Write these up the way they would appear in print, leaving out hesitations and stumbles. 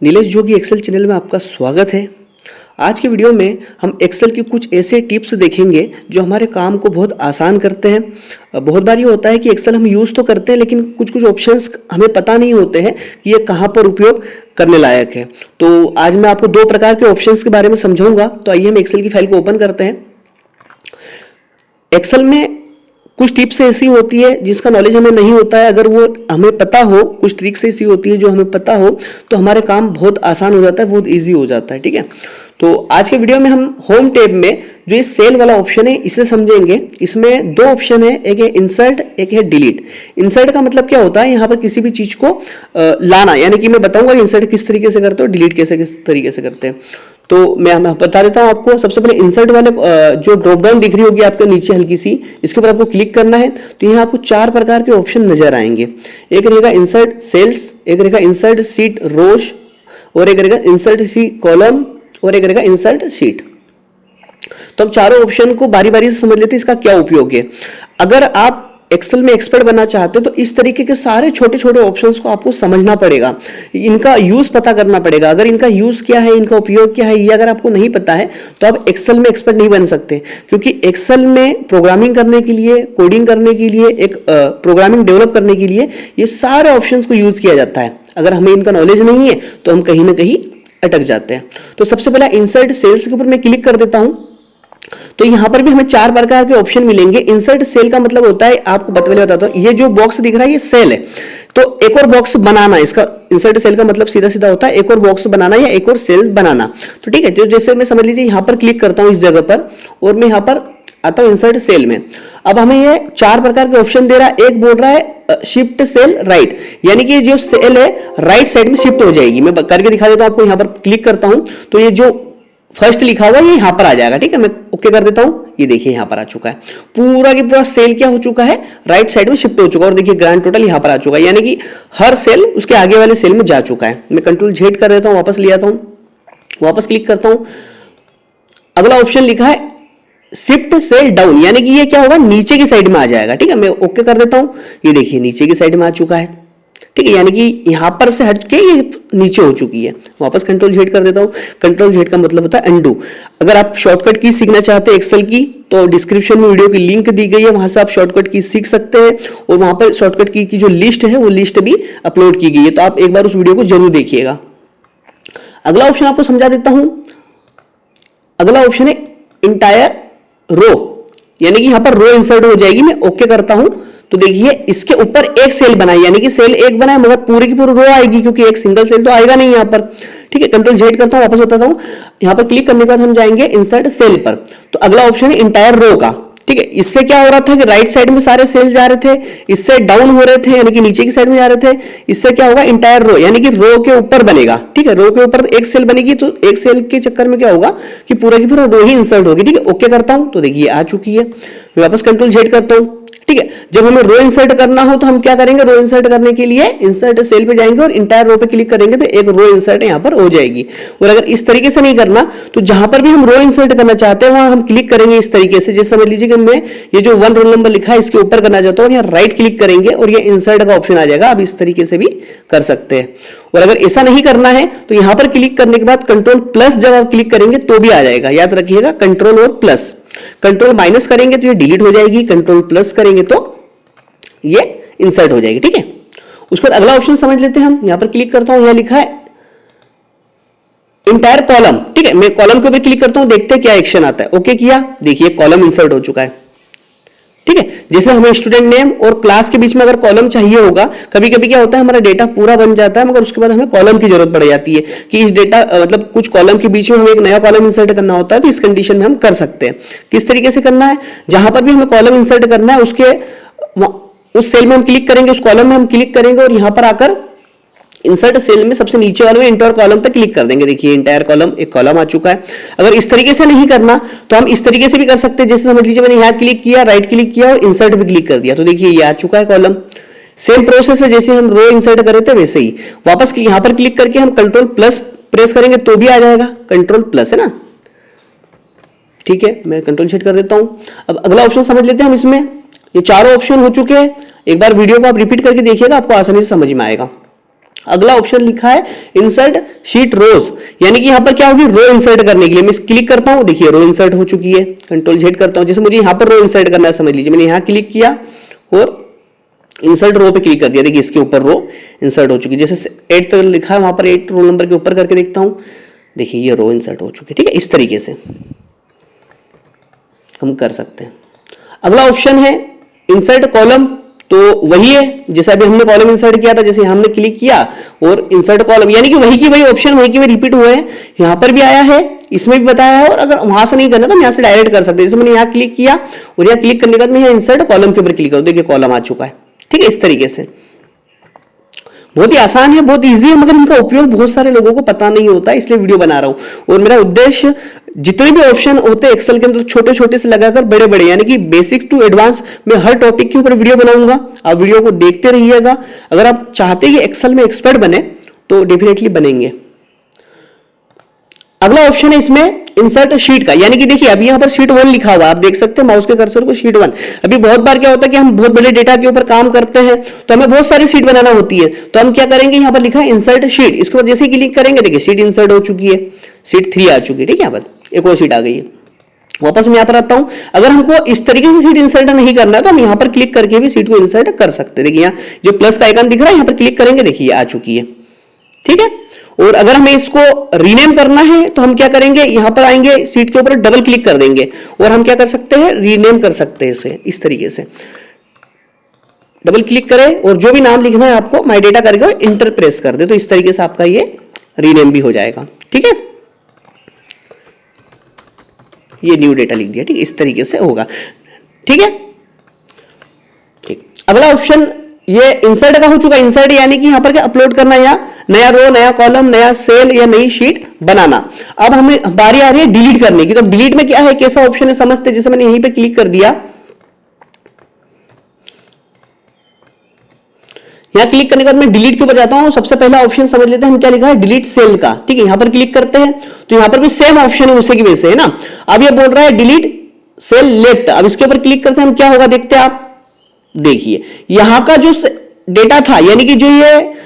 नीलेश जोगी Excel channel में आपका स्वागत है। आज के वीडियो में हम एक्सेल की कुछ ऐसे टिप्स देखेंगे जो हमारे काम को बहुत आसान करते हैं। बहुत बार ये होता है कि एक्सेल हम यूज़ तो करते हैं लेकिन कुछ ऑप्शंस हमें पता नहीं होते हैं कि ये कहाँ पर उपयोग करने लायक है। तो आज मैं आपको दो प्रकार के ऑप्शंस के बारे में समझाऊंगा। तो आइए हम एक्सेल की फाइल को ओपन करते हैं। एक्सेल में कुछ टिप्स ऐसी होती है जिसका नॉलेज हमें नहीं होता है, अगर वो हमें पता हो, कुछ ट्रिक्स ऐसी होती है जो हमें पता हो तो हमारे काम बहुत आसान हो जाता है, बहुत इजी हो जाता है। ठीक है, तो आज के वीडियो में हम होम टैब में जो ये सेल वाला ऑप्शन है इसे समझेंगे। इसमें दो ऑप्शन है, एक है इंसर्ट, एक है डिलीट। इंसर्ट का मतलब क्या होता है, यहाँ पर किसी भी चीज को लाना, यानी कि मैं बताऊंगा इंसर्ट किस तरीके से करते हो, डिलीट किस तरीके से करते हैं। तो मैं बता देता हूं आपको। सबसे पहले इंसर्ट वाले जो ड्रॉप डाउन दिख रही होगी आपके नीचे हल्की सी, इसके ऊपर आपको क्लिक करना है तो यहाँ आपको चार प्रकार के ऑप्शन नजर आएंगे। एक रहेगा इंसर्ट सेल्स, एक रहेगा इंसर्ट सीट रोज, और एक रहेगा इंसर्ट सी कॉलम, और एक रहेगा इंसर्ट शीट। तो हम चारों ऑप्शन को बारी बारी से समझ लेते हैं इसका क्या उपयोग है। अगर आप एक्सेल में एक्सपर्ट बनना चाहते हो तो इस तरीके के सारे छोटे छोटे ऑप्शंस को आपको समझना पड़ेगा, इनका यूज पता करना पड़ेगा। अगर इनका यूज क्या है, इनका उपयोग क्या है, ये अगर आपको नहीं पता है तो आप एक्सेल में एक्सपर्ट नहीं बन सकते। क्योंकि एक्सेल में प्रोग्रामिंग करने के लिए, कोडिंग करने के लिए, एक प्रोग्रामिंग डेवलप करने के लिए ये सारे ऑप्शंस को यूज किया जाता है। अगर हमें इनका नॉलेज नहीं है तो हम कहीं ना कहीं अटक जाते हैं। तो सबसे पहला इंसर्ट सेल्स के ऊपर मैं क्लिक कर देता हूं तो यहां पर भी हमें चार प्रकार के ऑप्शन मिलेंगे। इंसर्ट सेल का मतलब होता है, आपको पहले बताता हूं, ये जो बॉक्स दिख रहा है ये सेल है, तो एक और बॉक्स बनाना। इसका इंसर्ट सेल का मतलब सीधा सीधा होता है एक और बॉक्स बनाना या एक और सेल बनाना। तो ठीक है, तो जैसे मैं समझ लीजिए यहां पर क्लिक करता हूं इस जगह पर और मैं यहां पर आता हूं इंसर्ट सेल में। अब हमें ये चार प्रकार के ऑप्शन दे रहा है। एक बोल रहा है शिफ्ट सेल राइट, यानी कि जो सेल है राइट साइड में शिफ्ट हो जाएगी। मैं करके दिखा देता हूं आपको। यहां पर क्लिक करता हूं तो ये जो फर्स्ट लिखा हुआ है ये यहां पर आ जाएगा। ठीक है, मैं ओके कर देता हूं। ये देखिए यहां पर आ चुका है, पूरा की पूरा सेल क्या हो चुका है, राइट साइड में शिफ्ट हो चुका है। और देखिए ग्रैंड टोटल यहां पर आ चुका है, यानी कि हर सेल उसके आगे वाले सेल में जा चुका है। मैं कंट्रोल Z कर देता हूं, वापस ले आता हूं, वापस क्लिक करता हूं। अगला ऑप्शन लिखा है शिफ्ट सेल डाउन, यानी कि ये क्या होगा, नीचे की साइड में आ जाएगा। ठीक है, मैं ओके कर देता हूं। ये देखिए नीचे की साइड में आ चुका है। ठीक है, यानी कि यहां पर से हट के ये नीचे हो चुकी है। वापस कंट्रोल Z कर देता हूं। कंट्रोल Z का मतलब होता है अंडू। अगर आप शॉर्टकट की सीखना चाहते हैं एक्सेल की तो डिस्क्रिप्शन में वीडियो की लिंक दी गई है, वहां से आप शॉर्टकट की सीख सकते हैं। और वहां पर शॉर्टकट की जो लिस्ट है वो लिस्ट भी अपलोड की गई है, तो आप एक बार उस वीडियो को जरूर देखिएगा। अगला ऑप्शन आपको समझा देता हूं। अगला ऑप्शन है इंटायर रो, यानी कि यहां पर रो इंसर्ट हो जाएगी। मैं ओके करता हूं तो देखिए इसके ऊपर एक सेल बनाई, यानी कि सेल एक बनाए मगर पूरी की पूरी रो आएगी, क्योंकि एक सिंगल सेल तो आएगा नहीं यहां पर। ठीक है, कंट्रोल Z करता हूं, वापस बताता हूं। यहां पर क्लिक करने के बाद हम जाएंगे इंसर्ट सेल पर। तो अगला ऑप्शन है इंटायर रो का। ठीक है, इससे क्या हो रहा था कि राइट साइड में सारे सेल जा रहे थे, इससे डाउन हो रहे थे, यानी कि नीचे की साइड में जा रहे थे। इससे क्या होगा, इंटायर रो, यानी कि रो के ऊपर बनेगा। ठीक है, रो के ऊपर एक सेल बनेगी तो एक सेल के चक्कर में क्या होगा कि पूरा की पूरा रो ही इंसर्ट होगी। ठीक है, ओके करता हूं तो देखिए आ चुकी है। मैं वापस कंट्रोल Z करता हूं। ठीक है, जब हमें रो इंसर्ट करना हो तो हम क्या करेंगे, रो इंसर्ट करने के लिए इंसर्ट सेल पे जाएंगे और इंटायर रो पे क्लिक करेंगे तो एक रो इंसर्ट यहां पर हो जाएगी। और अगर इस तरीके से नहीं करना तो जहां पर भी हम रो इंसर्ट करना चाहते हैं वहां हम क्लिक करेंगे इस तरीके से। जैसे समझ लीजिए कि मैं ये जो 1 रोल नंबर लिखा है इसके ऊपर करना चाहता हूं, यहाँ राइट क्लिक करेंगे और ये इंसर्ट का ऑप्शन आ जाएगा। आप इस तरीके से भी कर सकते हैं। और अगर ऐसा नहीं करना है तो यहां पर क्लिक करने के बाद कंट्रोल प्लस जब आप क्लिक करेंगे तो भी आ जाएगा। याद रखिएगा, कंट्रोल और प्लस। कंट्रोल माइनस करेंगे तो ये डिलीट हो जाएगी, कंट्रोल प्लस करेंगे तो ये इंसर्ट हो जाएगी। ठीक है, उसके बाद अगला ऑप्शन समझ लेते हैं हम। यहां पर क्लिक करता हूं, यहां लिखा है इंटायर कॉलम। ठीक है, मैं कॉलम के ऊपर क्लिक करता हूं, देखते हैं क्या एक्शन आता है। ओके किया, देखिए कॉलम इंसर्ट हो चुका है। ठीक है, जैसे हमें स्टूडेंट नेम और क्लास के बीच में अगर कॉलम चाहिए होगा, कभी कभी क्या होता है हमारा डेटा पूरा बन जाता है मगर उसके बाद हमें कॉलम की जरूरत पड़ जाती है कि इस डेटा मतलब कुछ कॉलम के बीच में हमें एक नया कॉलम इंसर्ट करना होता है। तो इस कंडीशन में हम कर सकते हैं। किस तरीके से करना है, जहां पर भी हमें कॉलम इंसर्ट करना है उसके उस सेल में हम क्लिक करेंगे, उस कॉलम में हम क्लिक करेंगे और यहां पर आकर इंसर्ट सेल में सबसे नीचे वाले में इंटर कॉलम पे क्लिक कर देंगे। देखिए इंटायर कॉलम, एक कॉलम आ चुका है। अगर इस तरीके से नहीं करना तो हम इस तरीके से भी कर सकते हैं। जैसे समझ लीजिए मैंने यहां क्लिक किया, राइट क्लिक किया और इंसर्ट पे क्लिक कर दिया तो देखिए ये आ चुका है कॉलम। सेम प्रोसेस है जैसे हम रो इंसर्ट कर रहे थे वैसे ही। वापस यहां पर क्लिक करके हम कंट्रोल प्लस प्रेस करेंगे तो भी आ जाएगा, कंट्रोल प्लस है ना। ठीक है, मैं कंट्रोल Z कर देता हूं। अब अगला ऑप्शन समझ लेते हैं हम। इसमें ये चारों ऑप्शन हो चुके हैं। एक बार वीडियो को आप रिपीट करके देखिएगा, आपको आसानी से समझ में आएगा। अगला ऑप्शन लिखा है इंसर्ट शीट रोज, यानी कि यहां पर क्या होगी, रो इंसर्ट करने के लिए मैं क्लिक करता हूं, देखिए रो इंसर्ट हो चुकी है। कंट्रोल जेड करता हूं, जैसे मुझे यहां पर रो इंसर्ट करना है, समझ लीजिए मैंने यहां क्लिक किया और इंसर्ट रो पे क्लिक कर दिया, देखिए इसके ऊपर रो इंसर्ट हो चुकी है। जैसे 8 तक लिखा है वहां पर 8 रोल नंबर के ऊपर करके देखता हूं, देखिए ये रो इंसर्ट हो चुकी है। ठीक है, इस तरीके से हम कर सकते हैं। अगला ऑप्शन है इंसर्ट कॉलम, तो वही है जैसे अभी हमने कॉलम इंसर्ट किया था, जैसे हमने क्लिक किया और इंसर्ट कॉलम, यानी कि वही की वही ऑप्शन वही की वही रिपीट हुए हैं, यहां पर भी आया है, इसमें भी बताया है। और अगर वहां से नहीं करना तो हम यहां से डायरेक्ट कर सकते हैं। जैसे मैंने यहां क्लिक किया और यहां क्लिक करने के बाद मैं यहां इंसर्ट कॉलम के ऊपर क्लिक करूं, देखिए कॉलम आ चुका है। ठीक है, इस तरीके से बहुत ही आसान है, बहुत इजी है, मगर इनका उपयोग बहुत सारे लोगों को पता नहीं होता है, इसलिए वीडियो बना रहा हूं। और मेरा उद्देश्य जितने भी ऑप्शन होते हैं एक्सेल के अंदर, छोटे छोटे से लगाकर बड़े बड़े, यानी कि बेसिक्स टू एडवांस, मैं हर टॉपिक के ऊपर वीडियो बनाऊंगा। आप वीडियो को देखते रहिएगा। अगर आप चाहते हैं कि एक्सेल में एक्सपर्ट बने तो डेफिनेटली बनेंगे। अगला ऑप्शन है इसमें इंसर्ट शीट का, यानी कि देखिए अभी यहां पर शीट 1 लिखा हुआ है, आप देख सकते हैं माउस के कर्सर को, शीट 1। अभी बहुत बार क्या होता है कि हम बहुत बड़े डेटा के ऊपर काम करते हैं तो हमें बहुत सारी शीट बनाना होती है, तो हम क्या करेंगे, यहां पर लिखा है इंसर्ट शीट, इसके ऊपर जैसे ही क्लिक करेंगे देखिए शीट इंसर्ट हो चुकी है, शीट 3 आ चुकी है। ठीक है, यहां पर एक और शीट आ गई है। वापस मैं यहां पर आता हूं, अगर हमको इस तरीके से शीट इंसर्ट नहीं करना है तो हम यहां पर क्लिक करके भी शीट को इंसर्ट कर सकते हैं। देखिए यहां जो प्लस का आइकन दिख रहा है, यहां पर क्लिक करेंगे, देखिए आ चुकी है। ठीक है, और अगर हमें इसको रीनेम करना है तो हम क्या करेंगे, यहां पर आएंगे, सीट के ऊपर डबल क्लिक कर देंगे और हम क्या कर सकते हैं, रीनेम कर सकते हैं इसे। इस तरीके से डबल क्लिक करें और जो भी नाम लिखना है आपको माई डेटा करके इंटर प्रेस कर दे, तो इस तरीके से आपका ये रीनेम भी हो जाएगा। ठीक है, ये न्यू डेटा लिख दिया। ठीक है, इस तरीके से होगा। ठीक है, ठीक। अगला ऑप्शन ये इंसर्ट का हो चुका, इंसर्ट यानी कि यहां पर क्या अपलोड करना या नया रो, नया कॉलम, नया सेल या नई शीट बनाना। अब हमें बारी आ रही है डिलीट करने की, तो डिलीट में क्या है, कैसा ऑप्शन है समझते। जैसे मैंने यहीं पे क्लिक कर दिया, यहां क्लिक करने के बाद मैं डिलीट के ऊपर जाता हूं। सबसे पहला ऑप्शन समझ लेते हैं हम क्या लिखा है, डिलीट सेल का। ठीक है, यहां पर क्लिक करते हैं तो यहां पर भी सेम ऑप्शन है उसी की वजह से, है ना। अब ये बोल रहा है डिलीट सेल लेफ्ट, अब इसके ऊपर क्लिक करते हैं हम, क्या होगा देखते हैं आप। देखिए यहां का जो डेटा था, यानी कि जो ये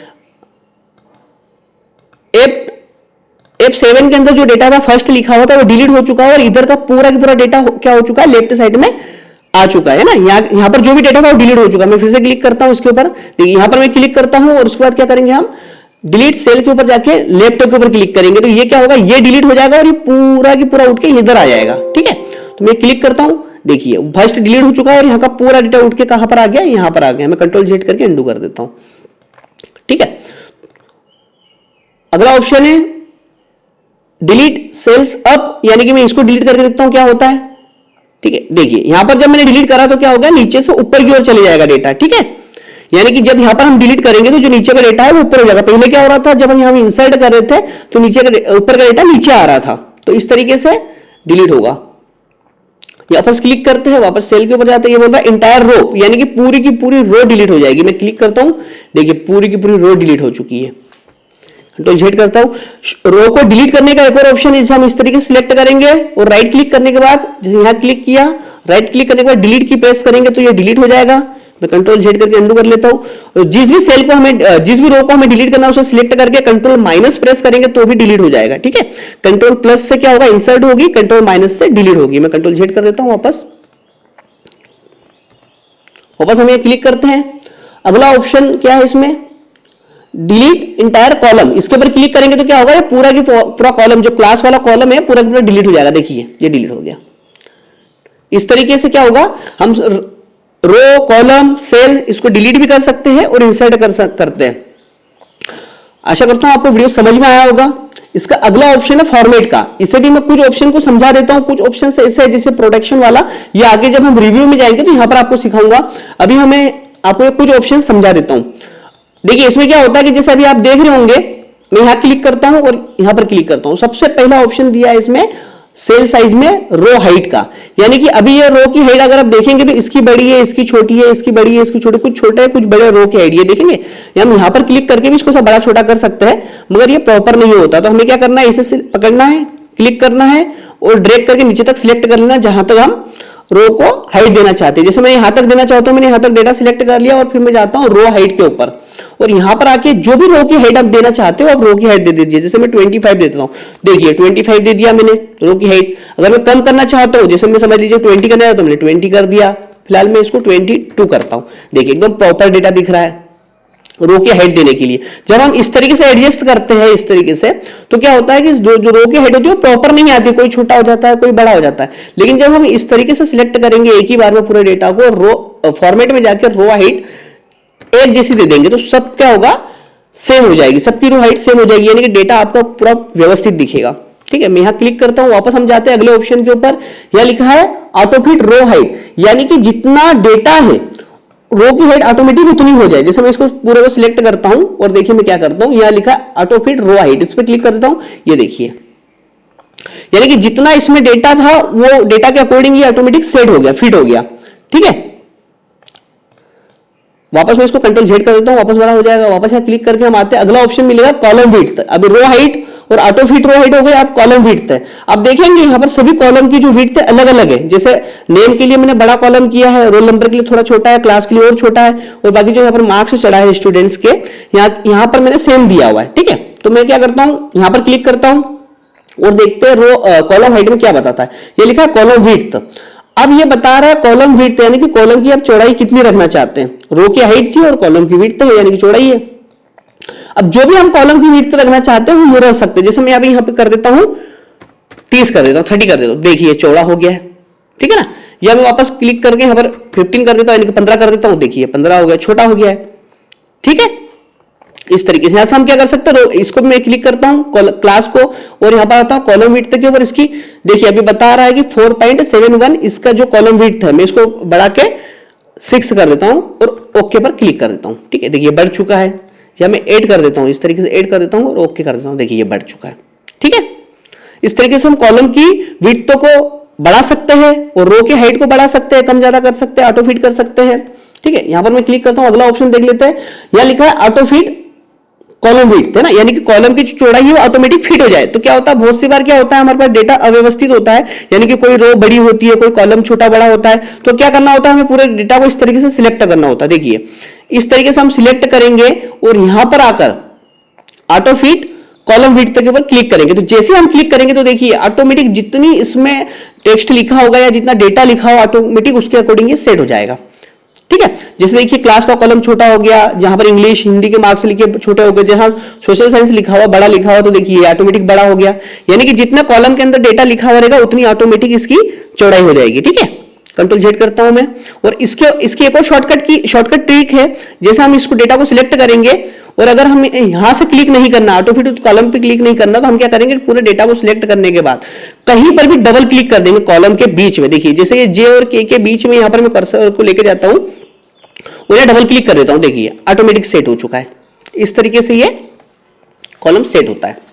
F7 के अंदर जो डेटा था फर्स्ट लिखा हुआ था वो डिलीट हो चुका है, और इधर का पूरा डेटा क्या हो चुका है, लेफ्ट साइड में आ चुका है ना। यहां पर जो भी डेटा था वो डिलीट हो चुका है। मैं फिर से क्लिक करता हूं इसके ऊपर, देखिए यहां पर मैं क्लिक करता हूं और उसके बाद क्या करेंगे हम, डिलीट सेल के ऊपर जाके लेफ्ट के ऊपर क्लिक करेंगे, तो ये क्या होगा, ये डिलीट हो जाएगा और ये पूरा की पूरा उठ के इधर आ जाएगा। ठीक है, तो मैं क्लिक करता हूं, देखिए फर्स्ट डिलीट हो चुका है और यहां का पूरा डेटा उठ के कहां पर आ गया, यहां पर आ गया। मैं कंट्रोल जेड करके अंडू कर देता हूं। ठीक है, अगला ऑप्शन है डिलीट सेल्स अप, यानी कि मैं इसको डिलीट करके देखता हूं क्या होता है। ठीक है, देखिए यहां पर जब मैंने डिलीट करा तो क्या होगा, नीचे से ऊपर की ओर चले जाएगा डेटा। ठीक है, यानी कि जब यहां पर हम डिलीट करेंगे तो जो नीचे का डेटा है वो ऊपर हो जाएगा। पहले क्या हो रहा था, जब हम यहां इंसर्ट कर रहे थे तो नीचे का ऊपर का डेटा नीचे आ रहा था, तो इस तरीके से डिलीट होगा। वापस क्लिक करते हैं, वापस सेल के ऊपर जाते हैं, ये बोल रहा है इंटायर रो, यानी कि पूरी की पूरी रो डिलीट हो जाएगी। मैं क्लिक करता हूं, देखिए पूरी की पूरी रो डिलीट हो चुकी है। तो जेड करता हूं, रो को डिलीट करने का एक और ऑप्शन है, हम इस तरीके से सिलेक्ट करेंगे और राइट क्लिक करने के बाद, जैसे यहां क्लिक किया, राइट क्लिक करने के बाद डिलीट की प्रेस करेंगे तो ये डिलीट हो जाएगा। मैं कंट्रोल जेड करके अंडू कर लेता हूं। जिस भी सेल को हमें, जिस भी रो को हमें डिलीट करना है उसे सिलेक्ट करके कंट्रोल माइनस प्रेस करेंगे तो भी डिलीट हो जाएगा। ठीक है, कंट्रोल प्लस से क्या होगा, इंसर्ट होगी, कंट्रोल माइनस से डिलीट होगी। मैं कंट्रोल जेड कर देता हूं, वापस हम ये क्लिक करते हैं। अगला ऑप्शन क्या है इसमें, डिलीट इंटायर कॉलम, इसके ऊपर क्लिक करेंगे तो क्या होगा, ये पूरा की पूरा कॉलम, जो क्लास वाला कॉलम है पूरा पूरा डिलीट हो जाएगा। देखिए ये डिलीट हो गया। इस तरीके से क्या होगा, हम रो, कॉलम, सेल इसको डिलीट भी कर सकते हैं और इंसर्ट करते हैं। आशा करता हूं आपको वीडियो समझ में आया होगा। इसका अगला ऑप्शन है फॉर्मेट का, इसे भी मैं कुछ ऑप्शन को समझा देता हूं। कुछ ऑप्शन ऐसे है जैसे प्रोटेक्शन वाला, ये आगे जब हम रिव्यू में जाएंगे तो यहां पर आपको सिखाऊंगा। अभी हमें आपको कुछ ऑप्शन समझा देता हूं। देखिए इसमें क्या होता है कि जैसे अभी आप देख रहे होंगे, मैं यहां क्लिक करता हूं और यहां पर क्लिक करता हूं। सबसे पहला ऑप्शन दिया है इसमें सेल साइज में रो हाइट का, यानी कि अभी ये रो की हाइट अगर आप देखेंगे तो इसकी बड़ी है, इसकी छोटी है, इसकी बड़ी है, इसकी छोटी, कुछ छोटे है, कुछ बड़े रो की हाइट ये देखेंगे। हम यहां पर क्लिक करके भी इसको सब बड़ा छोटा कर सकते हैं, मगर ये प्रॉपर नहीं होता। तो हमें क्या करना है, इसे पकड़ना है, क्लिक करना है और ड्रैग करके नीचे तक सिलेक्ट कर लेना, जहां तक हम रो को हाइट देना चाहते हैं। जैसे मैं यहां तक देना चाहता हूं, मैंने यहां तक डेटा सिलेक्ट कर लिया और फिर मैं जाता हूं रो हाइट के ऊपर, और यहां पर आके जो भी रो की हाइट आप देना चाहते हो आप रो की हाइट दे दीजिए। जैसे मैं 25 दे देता हूं, देखिए 25 दे दिया मैंने रो की हाइट। अगर मैं कम करना चाहता हूं, जैसे मैं समझ लीजिए 20 करना है तो मैंने 20 कर दिया, फिलहाल मैं इसको 22 करता हूं। देखिए एकदम प्रॉपर डेटा दिख रहा है रो की हाइट देने के लिए। जब हम इस तरीके से एडजस्ट करते हैं इस तरीके से, तो क्या होता है कि जो रो की हाइट होती है वो प्रॉपर नहीं आती, कोई छोटा हो जाता है कोई बड़ा हो जाता है। लेकिन जब हम इस तरीके से सिलेक्ट करेंगे एक ही बार में पूरे डेटा को, रो फॉर्मेट में जाकर रो हाइट एक जैसी दे देंगे तो सब क्या होगा, सेम हो जाएगी, सबकी रो हाइट सेम हो जाएगी, यानी कि डेटा आपका पूरा व्यवस्थित दिखेगा। ठीक है, मैं यहां क्लिक करता हूं, वापस हम जाते हैं अगले ऑप्शन के ऊपर। यहां लिखा है ऑटो फिट रो हाइट, यानी कि जितना डेटा है रो की हाइट ऑटोमेटिक उतनी हो जाए। जैसे मैं इसको पूरे को सिलेक्ट करता हूं और देखिए मैं क्या करता हूं, यहां लिखा है ऑटो फिट रो हाइट, इस पर क्लिक कर देता हूं, ये देखिए यानी कि जितना इसमें डेटा था वो डेटा के अकॉर्डिंग ये ऑटोमेटिक सेट हो गया, फिट हो गया। ठीक है, वापस मैं इसको कंट्रोल जेड कर देता हूं, वापस बड़ा हो जाएगा। वापस यहां क्लिक करके हम आते हैं, अगला ऑप्शन मिलेगा कॉलम विड्थ। अभी रो हाइट और ऑटो फिट रो हाइट हो गई, आप कॉलम विड्थ है। अब देखेंगे यहां पर सभी कॉलम की जो विड्थ है अलग अलग है। जैसे नेम के लिए मैंने बड़ा कॉलम किया है, रोल नंबर के लिए थोड़ा छोटा है, क्लास के लिए और छोटा है, और बाकी जो यहाँ पर मार्क्स चढ़ा है स्टूडेंट्स के, यहाँ पर मैंने सेम दिया हुआ है। ठीक है, तो मैं क्या करता हूं, यहां पर क्लिक करता हूं और देखते हैं रो कॉलम हाइट में क्या बताता है। ये लिखा है कॉलम विड्थ। अब ये बता रहा है कॉलम विड्थ, यानी कि कॉलम की आप चौड़ाई कितनी रखना चाहते हैं। रो की हाइट थी और कॉलम की विड्थ है, यानी कि चौड़ाई है। अब जो भी हम कॉलम की विड्थ रखना चाहते हैं वो रख सकते हैं। जैसे मैं अभी यहां पे कर देता हूं 30 कर देता हूं, 30 कर देता हूं, देखिए चौड़ा हो गया है। ठीक है ना, या मैं वापस क्लिक करके यहां पर 15 कर देता हूं, यानी कि 15 कर देता हूं, देखिए 15 हो गया, छोटा हो गया है। ठीक है, इस तरीके से यहां से हम क्या कर सकते हैं, इसको मैं क्लिक करता हूं क्लास को और यहां पर आता हूं कॉलम विड्थ के ऊपर। इसकी देखिए अभी बता रहा है कि 4.71 इसका जो कॉलम विड्थ है, मैं इसको बढ़ा के 6 कर देता हूं और ओके पर क्लिक कर देता हूं। ठीक है, देखिए बढ़ चुका है, या मैं ऐड कर देता हूं, इस तरीके से ऐड कर देता हूं और ओके कर देता हूं, देखिए ये बढ़ चुका है। ठीक है, इस तरीके से हम कॉलम की विड्थ को बढ़ा सकते हैं और रो की हाइट को बढ़ा सकते हैं, कम ज्यादा कर सकते हैं, ऑटो फिट कर सकते हैं। ठीक है, यहां पर मैं क्लिक करता हूं, अगला ऑप्शन देख लेते हैं। यहां लिखा है ऑटो फिट कॉलम विड्थ, है ना, यानी कि कॉलम की जो चौड़ाई है वो ऑटोमेटिक फिट हो जाए। तो क्या होता है, बहुत सी बार क्या होता है हमारे पास डेटा अव्यवस्थित होता है, यानी कि कोई रो बड़ी होती है, कोई कॉलम छोटा बड़ा होता है, तो क्या करना होता है, हमें पूरे डेटा को इस तरीके से सिलेक्ट करना होता है। देखिए इस तरीके से हम सिलेक्ट करेंगे और यहां पर आकर ऑटो फिट कॉलम विड्थ के ऊपर क्लिक करेंगे। तो जैसे हम क्लिक करेंगे तो देखिए ऑटोमेटिक जितनी इसमें टेक्स्ट लिखा होगा या जितना डेटा लिखा हो ऑटोमेटिक उसके अकॉर्डिंग ये सेट हो जाएगा। ठीक है, जैसे देखिए क्लास का कॉलम छोटा हो गया, जहां पर इंग्लिश हिंदी के मार्क्स लिखे छोटे हो गए, जहां सोशल साइंस लिखा हुआ बड़ा लिखा हुआ तो देखिए ऑटोमेटिक बड़ा हो गया। यानी कि जितना कॉलम के अंदर डेटा लिखा हुआ रहेगा उतनी ऑटोमेटिक इसकी चौड़ाई हो जाएगी। ठीक है, कंट्रोल जेड करता हूं मैं, और इसकी एक और शॉर्टकट ट्रिक है। जैसे हम इसको डेटा को सिलेक्ट करेंगे और अगर हम यहां से क्लिक नहीं करना, ऑटो फिट कॉलम पे क्लिक नहीं करना, तो हम क्या करेंगे, पूरे डेटा को सिलेक्ट करने के बाद कहीं पर भी डबल क्लिक कर देंगे कॉलम के बीच में। देखिए जैसे ये जे और के बीच में यहां पर मैं कर्सर को लेकर जाता हूं और डबल क्लिक कर देता हूं, देखिए ऑटोमेटिक सेट हो चुका है। इस तरीके से ये कॉलम सेट होता है।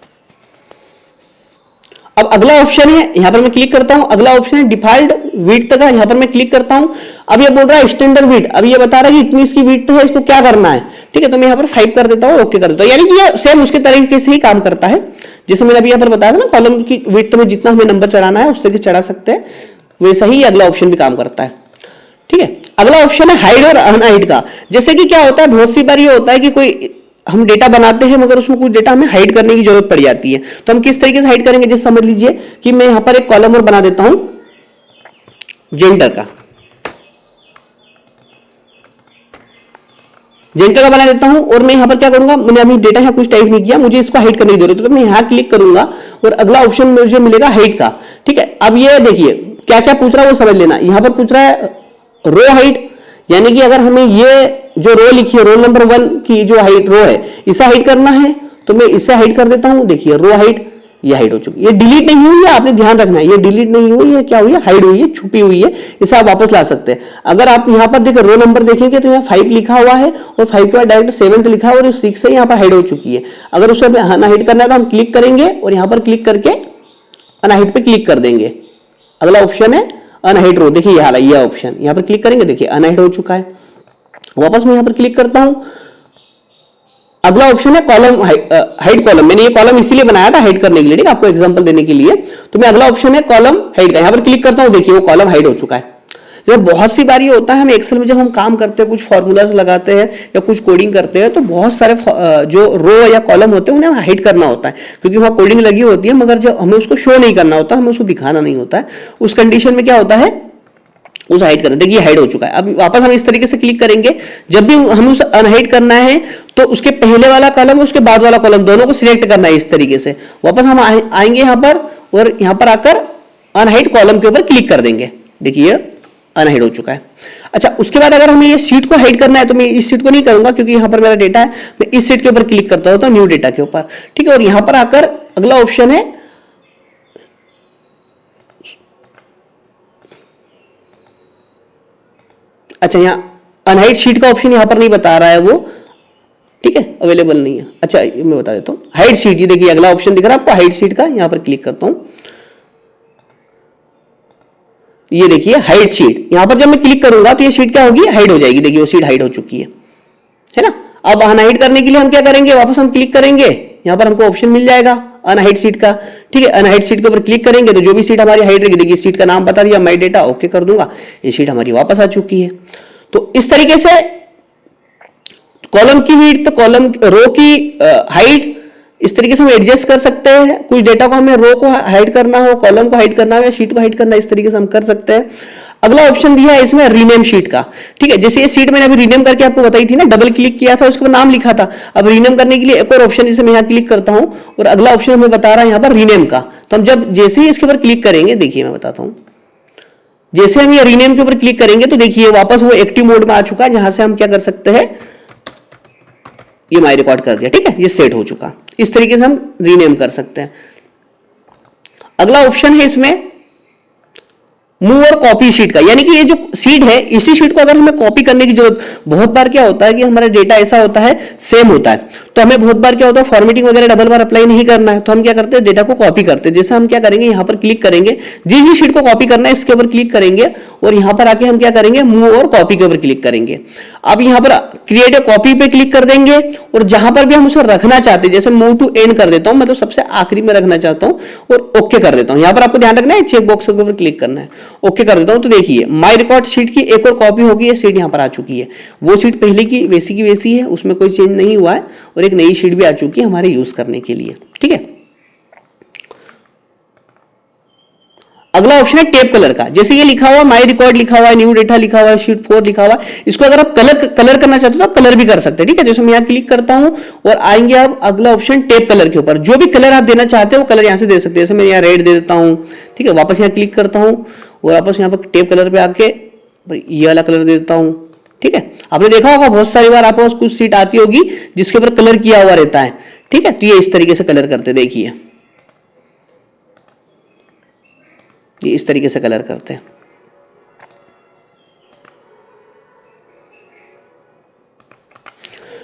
अब अगला ऑप्शन है, यहां पर मैं क्लिक करता हूं, अगला ऑप्शन है डिफॉल्ट विड्थ का, यहां पर मैं क्लिक करता हूं। अब ये बोल रहा है स्टैंडर्ड विड्थ, अब ये बता रहा है कि इतनी इसकी विड्थ है, इसको क्या करना है। ठीक है, तो मैं यहां पर 5 कर देता हूं, ओके कर देता हूं, यानी कि ये सेम उसके तरीके से ही काम करता है। जैसे मैंने अभी यहां पर बताया था ना, कॉलम की विड्थ में जितना हमें नंबर चढ़ाना है उस तरीके से चढ़ा सकते हैं, वैसा ही अगला ऑप्शन भी काम करता है। ठीक है, अगला ऑप्शन है हाइड और अनहाइड का। जैसे कि क्या होता है, बहुत सी बार ये होता है कि कोई हम डेटा बनाते हैं मगर उसमें कुछ डेटा हमें हाइड करने की जरूरत पड़ जाती है, तो हम किस तरीके से हाइड करेंगे। जैसे समझ लीजिए कि मैं यहां पर एक कॉलम और बना देता हूं जेंडर का, बना देता हूं और मैं यहां पर क्या करूंगा, मैंने अभी डेटा यहां कुछ टाइप नहीं किया, मुझे इसको हाइड करने की जरूरत है, तो मैं यहां क्लिक करूंगा और अगला ऑप्शन मुझे मिलेगा हाइड का। ठीक है, अब ये देखिए क्या क्या पूछ रहा है वो समझ लेना। यहां पर पूछ रहा है रो हाइट, यानी कि अगर हमें ये जो रो लिखी है रोल नंबर 1 की जो हाइट रो है इसे हाइड करना है, तो मैं इसे हाइड कर देता हूं। देखिए रो हाइट ये हाइड हो चुकी है, ये डिलीट नहीं हुई है, आपने ध्यान रखना है, ये डिलीट नहीं हुई है, क्या हुई है, हाइड हुई है, छुपी हुई है, इसे आप वापस ला सकते हैं। अगर आप यहां पर देखिए रो नंबर देखेंगे तो यहाँ 5 लिखा हुआ है और 5 के बाद डायरेक्ट 7th लिखा है और 6 से यहाँ पर हाइड हो चुकी है। अगर उसे अनहाइड करना है तो हम क्लिक करेंगे और यहाँ पर क्लिक करके अनहाइड पे क्लिक कर देंगे। अगला ऑप्शन है अनहाइड रो, देखिए ये ऑप्शन यहाँ पर क्लिक करेंगे, देखिए अनहाइड हो चुका है। वापस मैं यहाँ पर क्लिक करता हूं, अगला ऑप्शन है कॉलम हाइड कॉलम। मैंने ये कॉलम इसीलिए बनाया था हाइड करने के लिए, आपको एग्जांपल देने के लिए। तो मैं अगला ऑप्शन है कॉलम हाइड का, यहां पर क्लिक करता हूं, देखिए वो कॉलम हाइड हो चुका है। जब बहुत सी बार ये होता है हम एक्सेल में जब हम काम करते हैं, कुछ फॉर्मूलाज लगाते हैं या कुछ कोडिंग करते हैं, तो बहुत सारे जो रो या कॉलम होते हैं उन्हें हाइड करना होता है, क्योंकि वहाँ कोडिंग लगी होती है, मगर जब हमें उसको शो नहीं करना होता, हमें उसको दिखाना नहीं होता है, उस कंडीशन में क्या होता है, उस हाइड करना। देखिए हाइड हो चुका है। अब वापस हम इस तरीके से क्लिक करेंगे, जब भी हमें उसे अनहाइड करना है तो उसके पहले वाला कॉलम और उसके बाद वाला कॉलम दोनों को सिलेक्ट करना है इस तरीके से। वापस हम आएंगे यहां पर और यहां पर आकर अनहाइड कॉलम के ऊपर क्लिक कर देंगे। देखिए अनहाइड हो चुका है। अच्छा, उसके बाद अगर हमें ये शीट को हाइड करना है तो मैं इस शीट को नहीं करूंगा क्योंकि यहां पर मेरा डेटा है, मैं इस शीट के ऊपर क्लिक करता हूं तो न्यू डेटा के ऊपर, ठीक है। और यहां पर आकर अगला ऑप्शन है, अच्छा यहां अनहाइड शीट का ऑप्शन यहां पर नहीं बता रहा है वो, ठीक है, अवेलेबल नहीं है। अच्छा मैं बता देता हूं, हाइड शीट, ये देखिए अगला ऑप्शन दिख रहा है आपको हाइड शीट का, यहां पर क्लिक करता हूं, ये देखिए हाइड शीट। यहां पर जब मैं क्लिक करूंगा तो ये शीट क्या होगी, हाइड हो जाएगी। देखिए वो शीट हाइड हो चुकी है ना। अब अनहाइड करने के लिए हम क्या करेंगे, वापस हम क्लिक करेंगे, यहां पर हमको ऑप्शन मिल जाएगा अनहाइड सीट का, ठीक है। अनहाइड सीट के ऊपर क्लिक करेंगे तो जो भी सीट हमारी हाइड रहेगी, देखिए सीट का नाम बता दिया, माई डेटा, ओके कर दूंगा, ये सीट हमारी वापस आ चुकी है। तो इस तरीके से कॉलम की विड्थ, कॉलम रो की हाइट, इस तरीके से हम एडजस्ट कर सकते हैं। कुछ डेटा को हमें रो को हाइड करना हो, कॉलम को हाइड करना हो या शीट को हाइड करना, इस तरीके से हम कर सकते हैं। अगला ऑप्शन दिया है इसमें रीनेम शीट का, ठीक है। जैसे ये शीट मैंने अभी रीनेम करके आपको बताई थी ना, डबल क्लिक किया था, उसके ऊपर नाम लिखा था। अब रीनेम करने के लिए एक और ऑप्शन, जैसे मैं यहाँ क्लिक करता हूं और अगला ऑप्शन हमें बता रहा है यहाँ पर रीनेम का, तो हम जब जैसे ही इसके ऊपर क्लिक करेंगे, देखिए मैं बताता हूं, जैसे हम ये रीनेम के ऊपर क्लिक करेंगे तो देखिए वापस वो एक्टिव मोड में आ चुका है, जहां से हम क्या कर सकते हैं, ये माई रिकॉर्ड कर दिया, ठीक है, ये सेट हो चुका। इस तरीके से हम रीनेम कर सकते हैं। अगला ऑप्शन है इसमें मूव और कॉपी शीट का, यानी कि ये जो शीट है, इसी शीट को अगर हमें कॉपी करने की जरूरत, बहुत बार क्या होता है कि हमारा डेटा ऐसा होता है सेम होता है, तो हमें बहुत बार क्या होता है फॉर्मेटिंग वगैरह डबल बार अप्लाई नहीं करना है, तो हम क्या करते हैं डेटा को कॉपी करते हैं। जैसे हम क्या करेंगे, यहाँ पर क्लिक करेंगे, जिस भी शीट को कॉपी करना है इसके ऊपर क्लिक करेंगे और यहाँ पर आके हम क्या करेंगे, मूव और कॉपी के ऊपर क्लिक करेंगे। अब यहाँ पर क्रिएट ए कॉपी पे क्लिक कर देंगे और जहां पर भी हम उसे रखना चाहते हैं, जैसे मूव टू एंड कर देता हूं, मतलब सबसे आखिरी में रखना चाहता हूं और ओके कर देता हूं। यहां पर आपको ध्यान रखना है, चेक बॉक्स के ऊपर क्लिक करना है, ओके कर देता हूं। तो देखिए माई रिकॉर्ड शीट की एक और कॉपी होगी, ये शीट यहां पर आ चुकी है। वो शीट पहले की वैसी है, उसमें कोई चेंज नहीं हुआ है और एक नई शीट भी आ चुकी है हमारे यूज करने के लिए, ठीक है। अगला ऑप्शन है टेप कलर का, जैसे ये लिखा हुआ माई रिकॉर्ड लिखा हुआ है, न्यू डेटा लिखा हुआ है, शीट 4 लिखा हुआ है, इसको अगर आप कलर करना चाहते हो तो आप कलर भी कर सकते हैं, ठीक है। जैसे मैं यहाँ क्लिक करता हूं और आएंगे आप अगला ऑप्शन टेप कलर के ऊपर, जो भी कलर आप देना चाहते हो वो कलर यहाँ से दे सकते हैं। जैसे मैं यहाँ रेड दे देता हूँ, ठीक है, वापस यहाँ क्लिक करता हूँ और वापस यहाँ पर टेप कलर पे आके ये वाला कलर दे देता हूँ, ठीक है। आपने देखा होगा बहुत सारी बार आपके पास कुछ सीट आती होगी जिसके ऊपर कलर किया हुआ रहता है, ठीक है, तो ये इस तरीके से कलर करते, देखिए ये इस तरीके से कलर करते हैं।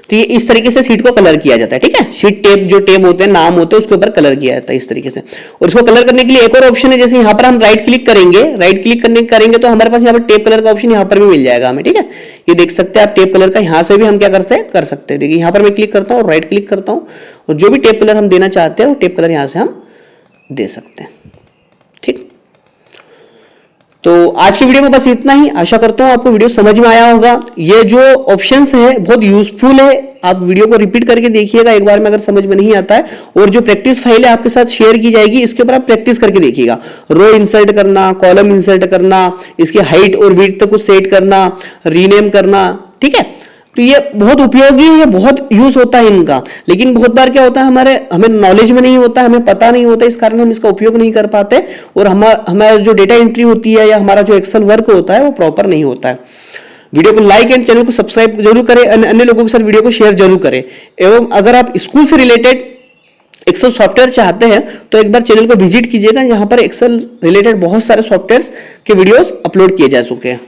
तो ये इस तरीके से शीट को कलर किया जाता है, ठीक है। शीट टेप, जो टेप होते हैं, नाम होते हैं, उसके ऊपर कलर किया जाता है इस तरीके से। और इसको कलर करने के लिए एक और ऑप्शन है, जैसे यहाँ पर हम राइट क्लिक करेंगे, राइट क्लिक करेंगे तो हमारे पास यहाँ पर टेप कलर का ऑप्शन यहाँ पर भी मिल जाएगा हमें, ठीक है। ये देख सकते हैं आप टेप कलर का, यहाँ से भी हम क्या कर सकते हैं। देखिए यहाँ पर मैं क्लिक करता हूँ, राइट क्लिक करता हूँ और जो भी टेप कलर हम देना चाहते हैं वो टेप कलर यहाँ से हम दे सकते हैं, ठीक। तो आज की वीडियो में बस इतना ही। आशा करता हूं आपको वीडियो समझ में आया होगा। ये जो ऑप्शंस है बहुत यूजफुल है, आप वीडियो को रिपीट करके देखिएगा एक बार में अगर समझ में नहीं आता है, और जो प्रैक्टिस फाइल है आपके साथ शेयर की जाएगी, इसके ऊपर आप प्रैक्टिस करके देखिएगा। रो इंसर्ट करना, कॉलम इंसर्ट करना, इसकी हाइट और विड्थ को सेट करना, रीनेम करना, ठीक है। तो ये बहुत उपयोगी है, बहुत यूज होता है इनका, लेकिन बहुत बार क्या होता है हमें नॉलेज में नहीं होता, हमें पता नहीं होता, इस कारण हम इसका उपयोग नहीं कर पाते और हमारा जो डेटा एंट्री होती है या हमारा जो एक्सेल वर्क होता है वो प्रॉपर नहीं होता है। वीडियो को लाइक एंड चैनल को सब्सक्राइब जरूर करें, अन्य लोगों के साथ वीडियो को शेयर जरूर करें। एवं अगर आप स्कूल से रिलेटेड एक्सेल सॉफ्टवेयर चाहते हैं तो एक बार चैनल को विजिट कीजिएगा, यहाँ पर एक्सेल रिलेटेड बहुत सारे सॉफ्टवेयर के वीडियोस अपलोड किए जा चुके हैं।